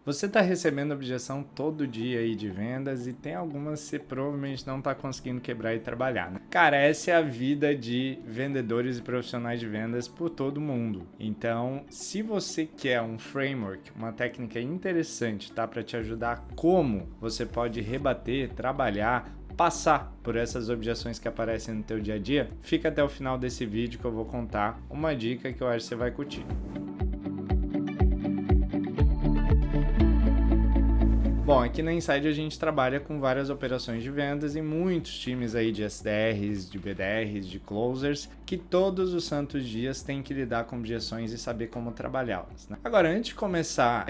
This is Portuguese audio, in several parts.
Você está recebendo objeção todo dia aí de vendas e tem algumas que você provavelmente não está conseguindo quebrar e trabalhar, né? Cara, essa é a vida de vendedores e profissionais de vendas por todo mundo. Então, se você quer um framework, uma técnica interessante, tá, para te ajudar como você pode rebater, trabalhar, passar por essas objeções que aparecem no teu dia a dia, fica até o final desse vídeo que eu vou contar uma dica que eu acho que você vai curtir. Bom, aqui na Inside a gente trabalha com várias operações de vendas e muitos times aí de SDRs, de BDRs, de closers, que todos os santos dias têm que lidar com objeções e saber como trabalhá-las, né? Agora, antes de começar,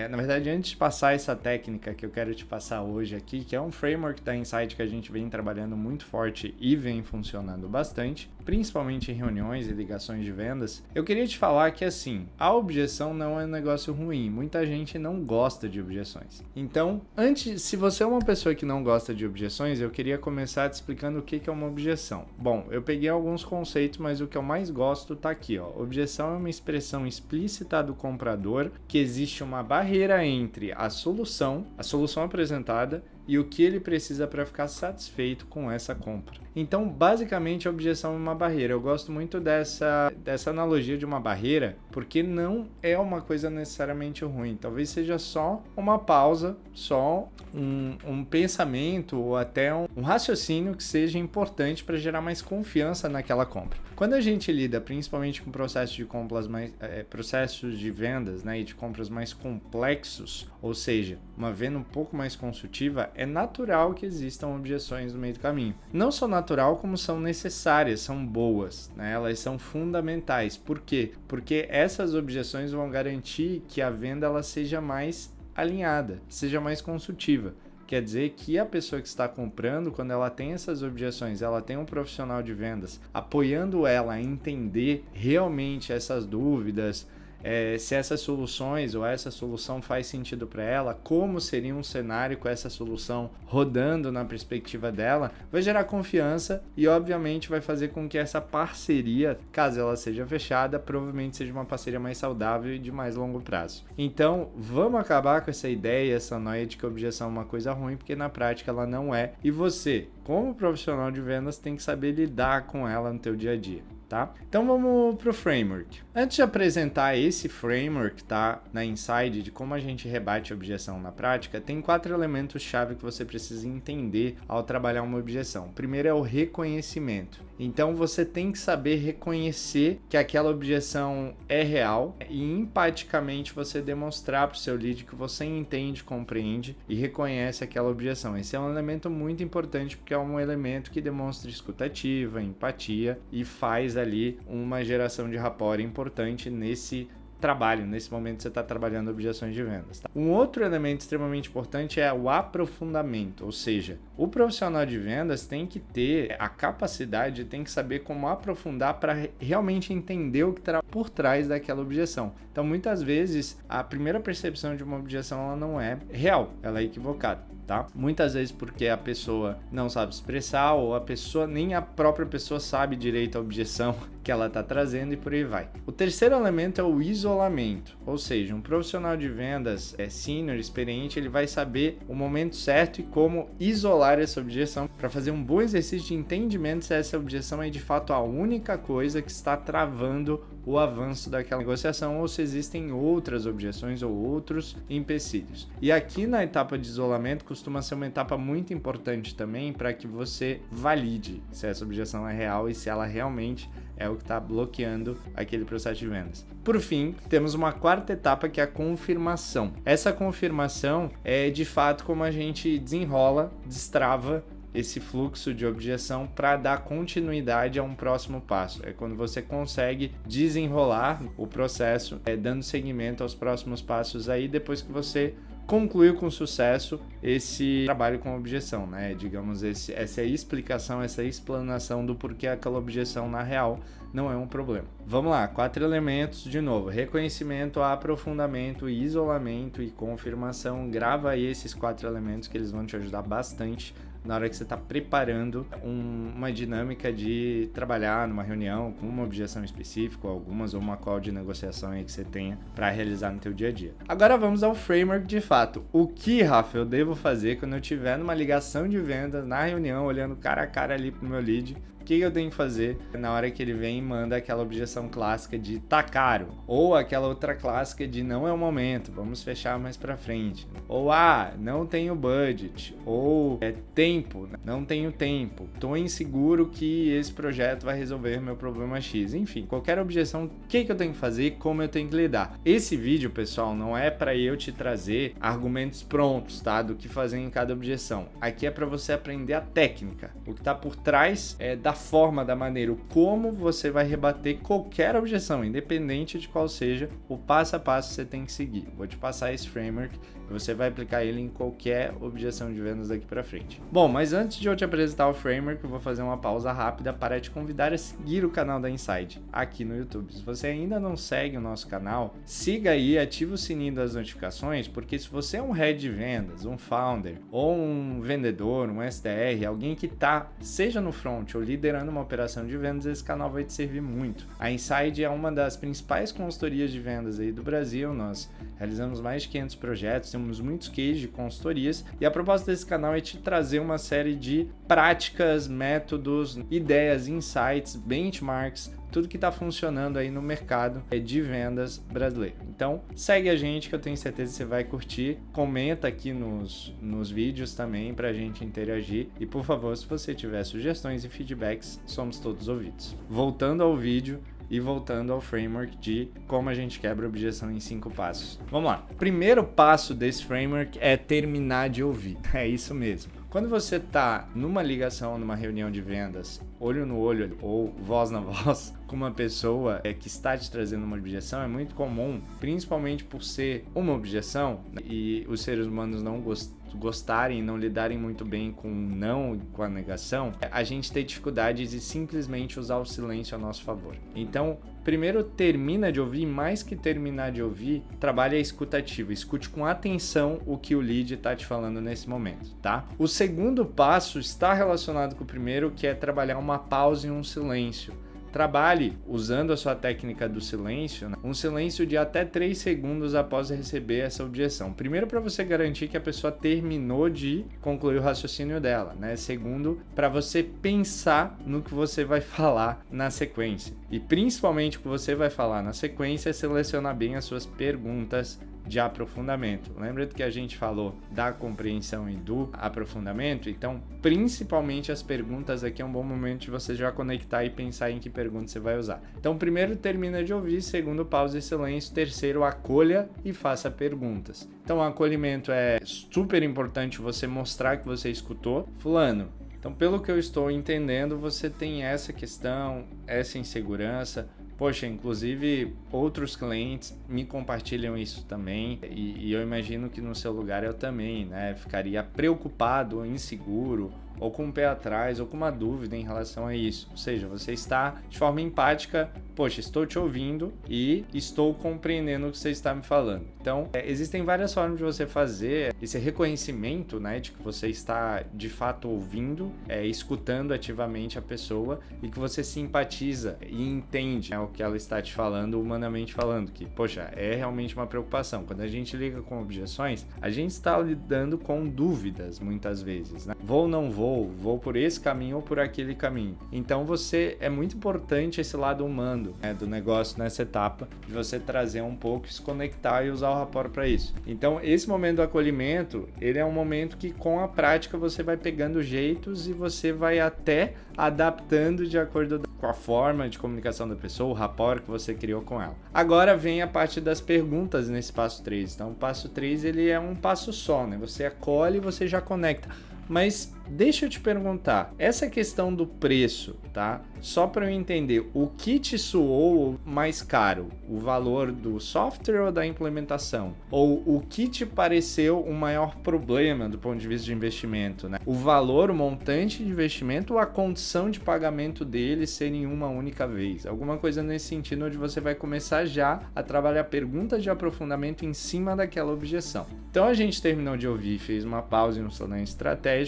antes de passar essa técnica que eu quero te passar hoje aqui, que é um framework da Inside que a gente vem trabalhando muito forte e vem funcionando bastante, principalmente em reuniões e ligações de vendas, eu queria te falar que assim, a objeção não é um negócio ruim, muita gente não gosta de objeções. Então, se você é uma pessoa que não gosta de objeções, eu queria começar te explicando o que é uma objeção. Bom, eu peguei alguns conceitos, mas o que eu mais gosto tá aqui, ó. Objeção é uma expressão explícita do comprador que existe uma barreira entre a solução apresentada e o que ele precisa para ficar satisfeito com essa compra. Então, basicamente, a objeção é uma barreira. Eu gosto muito dessa analogia de uma barreira, porque não é uma coisa necessariamente ruim. Talvez seja só uma pausa, só um pensamento ou até um raciocínio que seja importante para gerar mais confiança naquela compra. Quando a gente lida principalmente com processos de compras processos de vendas, né, e de compras mais complexos, ou seja, uma venda um pouco mais consultiva, é natural que existam objeções no meio do caminho. Não só natural, como são necessárias, são boas, né? Elas são fundamentais. Por quê? Porque essas objeções vão garantir que a venda ela seja mais alinhada, seja mais consultiva. Quer dizer que a pessoa que está comprando, quando ela tem essas objeções, ela tem um profissional de vendas apoiando ela a entender realmente essas dúvidas, se essas soluções ou essa solução faz sentido para ela, como seria um cenário com essa solução rodando na perspectiva dela, vai gerar confiança e obviamente vai fazer com que essa parceria, caso ela seja fechada, provavelmente seja uma parceria mais saudável e de mais longo prazo. Então, vamos acabar com essa ideia, essa noia de que a objeção é uma coisa ruim, porque na prática ela não é, e você, como profissional de vendas, tem que saber lidar com ela no teu dia a dia. Tá? Então vamos para o framework. Antes de apresentar esse framework, tá, na Inside, de como a gente rebate a objeção na prática, tem 4 elementos-chave que você precisa entender ao trabalhar uma objeção. O primeiro é o reconhecimento. Então você tem que saber reconhecer que aquela objeção é real e empaticamente você demonstrar para o seu lead que você entende, compreende e reconhece aquela objeção. Esse é um elemento muito importante porque é um elemento que demonstra escutativa, empatia e faz ali uma geração de rapport importante nesse trabalho, nesse momento que você está trabalhando objeções de vendas. Tá? Um outro elemento extremamente importante é o aprofundamento, ou seja, o profissional de vendas tem que ter a capacidade, tem que saber como aprofundar para realmente entender o que está por trás daquela objeção. Então, muitas vezes, a primeira percepção de uma objeção ela não é real, ela é equivocada. Tá? Muitas vezes porque a pessoa não sabe expressar ou nem a própria pessoa sabe direito a objeção que ela está trazendo e por aí vai. O terceiro elemento é o isolamento, ou seja, um profissional de vendas sênior, experiente, ele vai saber o momento certo e como isolar essa objeção para fazer um bom exercício de entendimento se essa objeção é de fato a única coisa que está travando o avanço daquela negociação ou se existem outras objeções ou outros empecilhos. E aqui na etapa de isolamento costuma ser uma etapa muito importante também para que você valide se essa objeção é real e se ela realmente é o que está bloqueando aquele processo de vendas. Por fim, temos uma quarta etapa que é a confirmação. Essa confirmação é de fato como a gente desenrola, destrava esse fluxo de objeção para dar continuidade a um próximo passo. É quando você consegue desenrolar o processo, dando seguimento aos próximos passos aí, depois que você concluiu com sucesso esse trabalho com objeção, né? Digamos, essa explicação, essa explanação do porquê aquela objeção na real não é um problema. Vamos lá, 4 elementos de novo: reconhecimento, aprofundamento, isolamento e confirmação. Grava aí esses 4 elementos que eles vão te ajudar bastante na hora que você está preparando uma dinâmica de trabalhar numa reunião com uma objeção específica, algumas, ou uma call de negociação aí que você tenha para realizar no teu dia a dia. Agora vamos ao framework de fato. O que, Rafa, eu devo fazer quando eu estiver numa ligação de vendas, na reunião, olhando cara a cara ali pro meu lead? O que eu tenho que fazer na hora que ele vem e manda aquela objeção clássica de tá caro, ou aquela outra clássica de não é o momento, vamos fechar mais pra frente, ou não tenho budget, ou tempo, não tenho tempo, tô inseguro que esse projeto vai resolver meu problema X. Enfim, qualquer objeção, o que eu tenho que fazer e como eu tenho que lidar. Esse vídeo, pessoal, não é para eu te trazer argumentos prontos, tá, do que fazer em cada objeção. Aqui é para você aprender a técnica, o que tá por trás da forma, da maneira, como você vai rebater qualquer objeção, independente de qual seja, o passo a passo que você tem que seguir. Vou te passar esse framework e você vai aplicar ele em qualquer objeção de vendas daqui para frente. Bom, mas antes de eu te apresentar o framework, eu vou fazer uma pausa rápida para te convidar a seguir o canal da Inside aqui no YouTube. Se você ainda não segue o nosso canal, siga aí, ativa o sininho das notificações, porque se você é um head de vendas, um founder, ou um vendedor, um SDR, alguém que tá, seja no front ou liderando uma operação de vendas, esse canal vai te servir muito. A Inside é uma das principais consultorias de vendas aí do Brasil. Nós realizamos mais de 500 projetos, temos muitos cases de consultorias, e a proposta desse canal é te trazer uma série de práticas, métodos, ideias, insights, benchmarks, tudo que está funcionando aí no mercado de vendas brasileiro. Então, segue a gente que eu tenho certeza que você vai curtir. Comenta aqui nos vídeos também para a gente interagir. E, por favor, se você tiver sugestões e feedbacks, somos todos ouvidos. Voltando ao vídeo e voltando ao framework de como a gente quebra a objeção em 5 passos. Vamos lá. O primeiro passo desse framework é terminar de ouvir. É isso mesmo. Quando você está numa ligação, numa reunião de vendas, olho no olho ou voz na voz com uma pessoa que está te trazendo uma objeção, é muito comum, principalmente por ser uma objeção e os seres humanos não gostarem, não lidarem muito bem com o não e com a negação, a gente tem dificuldade de simplesmente usar o silêncio a nosso favor. Então, primeiro termina de ouvir, mais que terminar de ouvir, trabalhe a escuta ativa, escute com atenção o que o lead está te falando nesse momento, tá? O segundo passo está relacionado com o primeiro, que é trabalhar uma pausa e um silêncio. Trabalhe usando a sua técnica do silêncio, um silêncio de até 3 segundos após receber essa objeção. Primeiro, para você garantir que a pessoa terminou de concluir o raciocínio dela, né? Segundo, para você pensar no que você vai falar na sequência. E principalmente o que você vai falar na sequência é selecionar bem as suas perguntas de aprofundamento. Lembra que a gente falou da compreensão e do aprofundamento? Então, principalmente as perguntas aqui é um bom momento de você já conectar e pensar em que pergunta você vai usar. Então, primeiro, termina de ouvir. Segundo, pausa e silêncio. Terceiro, acolha e faça perguntas. Então, o acolhimento é super importante você mostrar que você escutou. Fulano, então, pelo que eu estou entendendo, você tem essa questão, essa insegurança. Poxa, inclusive outros clientes me compartilham isso também e eu imagino que no seu lugar eu também, né, ficaria preocupado, inseguro, ou com o pé atrás, ou com uma dúvida em relação a isso. Ou seja, você está de forma empática, poxa, estou te ouvindo e estou compreendendo o que você está me falando. Então, existem várias formas de você fazer esse reconhecimento, né, de que você está de fato ouvindo, escutando ativamente a pessoa e que você simpatiza e entende, né, o que ela está te falando, humanamente falando, que, poxa, é realmente uma preocupação. Quando a gente liga com objeções, a gente está lidando com dúvidas, muitas vezes, né? Vou ou não vou por esse caminho ou por aquele caminho. Então, é muito importante esse lado humano, né, do negócio nessa etapa, de você trazer um pouco, se conectar e usar o rapport para isso. Então, esse momento do acolhimento, ele é um momento que com a prática você vai pegando jeitos e você vai até adaptando de acordo com a forma de comunicação da pessoa, o rapport que você criou com ela. Agora vem a parte das perguntas nesse passo 3. Então, o passo 3 ele é um passo só, né? Você acolhe e você já conecta. Mas deixa eu te perguntar, essa questão do preço, tá? Só para eu entender, o que te soou mais caro? O valor do software ou da implementação? Ou o que te pareceu o maior problema do ponto de vista de investimento, né? O valor, o montante de investimento ou a condição de pagamento dele ser em uma única vez? Alguma coisa nesse sentido, onde você vai começar já a trabalhar perguntas de aprofundamento em cima daquela objeção. Então a gente terminou de ouvir, fez uma pausa e um silêncio estratégico.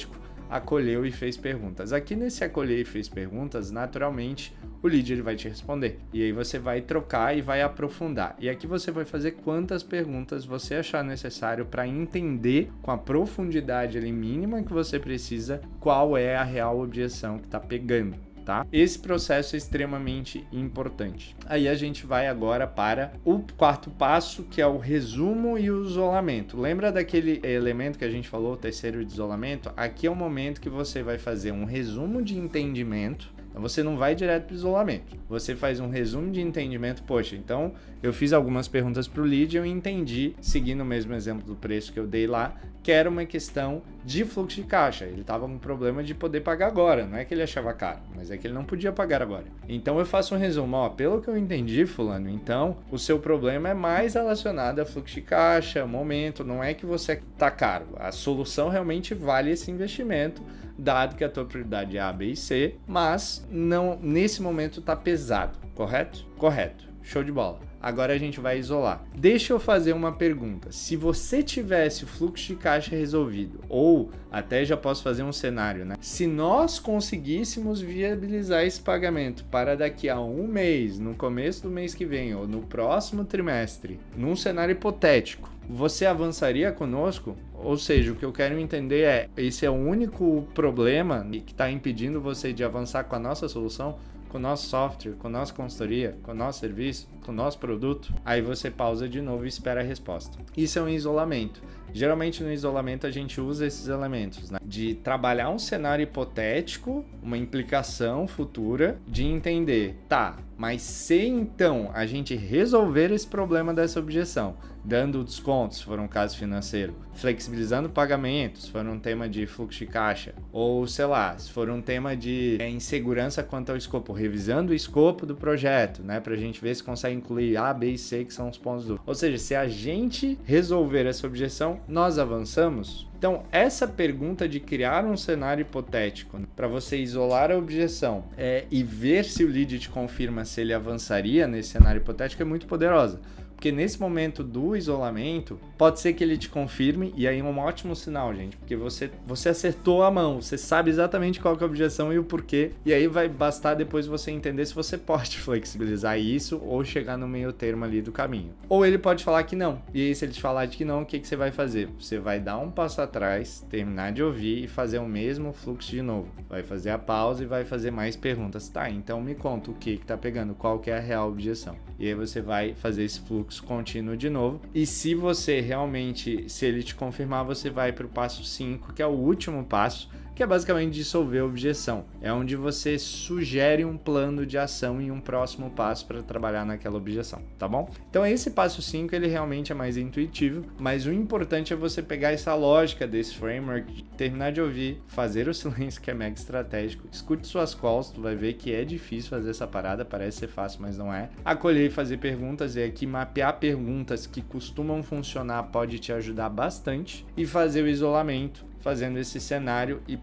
acolheu e fez perguntas. Aqui nesse acolher e fez perguntas, naturalmente o lead ele vai te responder. E aí você vai trocar e vai aprofundar. E aqui você vai fazer quantas perguntas você achar necessário para entender com a profundidade ali mínima que você precisa qual é a real objeção que está pegando. Tá? Esse processo é extremamente importante. Aí a gente vai agora para o quarto passo, que é o resumo e o isolamento. Lembra daquele elemento que a gente falou, o terceiro de isolamento? Aqui é o momento que você vai fazer um resumo de entendimento. Então você não vai direto para o isolamento. Você faz um resumo de entendimento. Poxa, então eu fiz algumas perguntas para o lead e eu entendi, seguindo o mesmo exemplo do preço que eu dei lá, que era uma questão de fluxo de caixa. Ele estava com um problema de poder pagar agora. Não é que ele achava caro, mas é que ele não podia pagar agora. Então eu faço um resumo. Ó, pelo que eu entendi, fulano, então o seu problema é mais relacionado a fluxo de caixa, momento. Não é que você está caro. A solução realmente vale esse investimento, dado que a tua prioridade é A, B e C, mas não, nesse momento está pesado, correto? Correto. Show de bola. Agora a gente vai isolar. Deixa eu fazer uma pergunta. Se você tivesse o fluxo de caixa resolvido, ou até já posso fazer um cenário, né? Se nós conseguíssemos viabilizar esse pagamento para daqui a um mês, no começo do mês que vem, ou no próximo trimestre, num cenário hipotético, você avançaria conosco? Ou seja, o que eu quero entender é, esse é o único problema que está impedindo você de avançar com a nossa solução? Com o nosso software, com a nossa consultoria, com o nosso serviço, com o nosso produto? Aí você pausa de novo e espera a resposta. Isso é um isolamento. Geralmente no isolamento a gente usa esses elementos, né? De trabalhar um cenário hipotético, uma implicação futura, de entender, tá, mas se então a gente resolver esse problema dessa objeção, dando descontos, se for um caso financeiro, flexibilizando pagamentos, se for um tema de fluxo de caixa, ou sei lá, se for um tema de insegurança quanto ao escopo, revisando o escopo do projeto, né, pra gente ver se consegue incluir A, B e C, que são os pontos do... Ou seja, se a gente resolver essa objeção, nós avançamos? Então, essa pergunta de criar um cenário hipotético para você isolar a objeção e ver se o lead te confirma se ele avançaria nesse cenário hipotético é muito poderosa. Porque nesse momento do isolamento, pode ser que ele te confirme, e aí é um ótimo sinal, gente, porque você acertou a mão, você sabe exatamente qual que é a objeção e o porquê, e aí vai bastar depois você entender se você pode flexibilizar isso ou chegar no meio termo ali do caminho. Ou ele pode falar que não, e aí se ele te falar de que não, o que você vai fazer? Você vai dar um passo atrás, terminar de ouvir e fazer o mesmo fluxo de novo. Vai fazer a pausa e vai fazer mais perguntas. Tá, então me conta o que tá pegando, qual que é a real objeção. E aí você vai fazer esse fluxo contínuo de novo. E se você realmente, se ele te confirmar, você vai para o passo 5, que é o último passo, que é basicamente dissolver a objeção. É onde você sugere um plano de ação e um próximo passo para trabalhar naquela objeção, tá bom? Então esse passo 5, ele realmente é mais intuitivo, mas o importante é você pegar essa lógica desse framework, terminar de ouvir, fazer o silêncio, que é mega estratégico, escute suas calls, tu vai ver que é difícil fazer essa parada, parece ser fácil, mas não é. Acolher e fazer perguntas, e aqui mapear perguntas que costumam funcionar pode te ajudar bastante, e fazer o isolamento, fazendo esse cenário e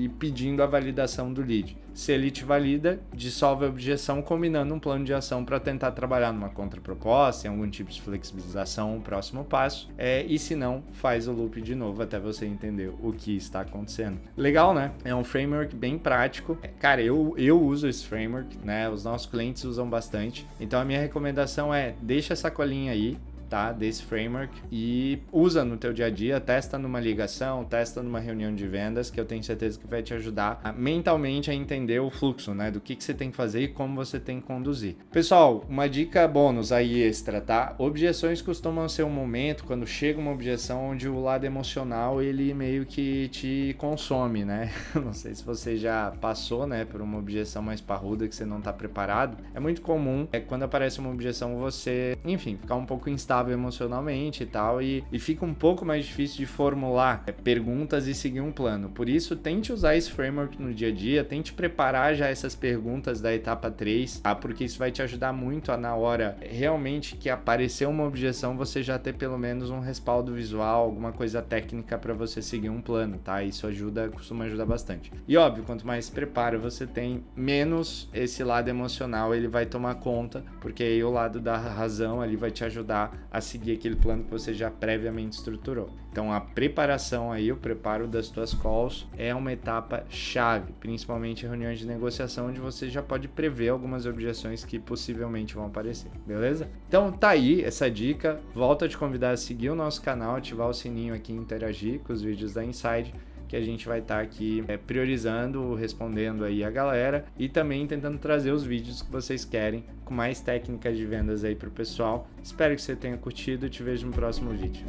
pedindo a validação do lead. Se ele te valida, dissolve a objeção combinando um plano de ação para tentar trabalhar numa contraproposta, em algum tipo de flexibilização, o próximo passo. E se não, faz o loop de novo até você entender o que está acontecendo. Legal, né? É um framework bem prático. Cara, eu uso esse framework, né? Os nossos clientes usam bastante. Então a minha recomendação é, deixa essa colinha aí, tá, desse framework e usa no teu dia a dia, testa numa ligação, testa numa reunião de vendas, que eu tenho certeza que vai te ajudar mentalmente a entender o fluxo, né, do que você tem que fazer e como você tem que conduzir. Pessoal, uma dica bônus aí extra, tá? Objeções costumam ser um momento, quando chega uma objeção, onde o lado emocional, ele meio que te consome, né? Não sei se você já passou, né, por uma objeção mais parruda que você não tá preparado. É muito comum, quando aparece uma objeção, você, enfim, ficar um pouco instável emocionalmente e tal, e fica um pouco mais difícil de formular perguntas e seguir um plano. Por isso, tente usar esse framework no dia a dia, tente preparar já essas perguntas da etapa 3, tá? Porque isso vai te ajudar muito a, na hora realmente que aparecer uma objeção, você já ter pelo menos um respaldo visual, alguma coisa técnica para você seguir um plano, tá? Isso costuma ajudar bastante. E óbvio, quanto mais preparo você tem, menos esse lado emocional ele vai tomar conta, porque aí o lado da razão ali vai te ajudar a seguir aquele plano que você já previamente estruturou. Então a preparação aí, o preparo das tuas calls é uma etapa chave, principalmente em reuniões de negociação, onde você já pode prever algumas objeções que possivelmente vão aparecer, beleza? Então tá aí essa dica, volto a te convidar a seguir o nosso canal, ativar o sininho aqui e interagir com os vídeos da Inside, que a gente vai estar aqui priorizando, respondendo aí a galera e também tentando trazer os vídeos que vocês querem com mais técnicas de vendas aí pro pessoal. Espero que você tenha curtido e te vejo no próximo vídeo.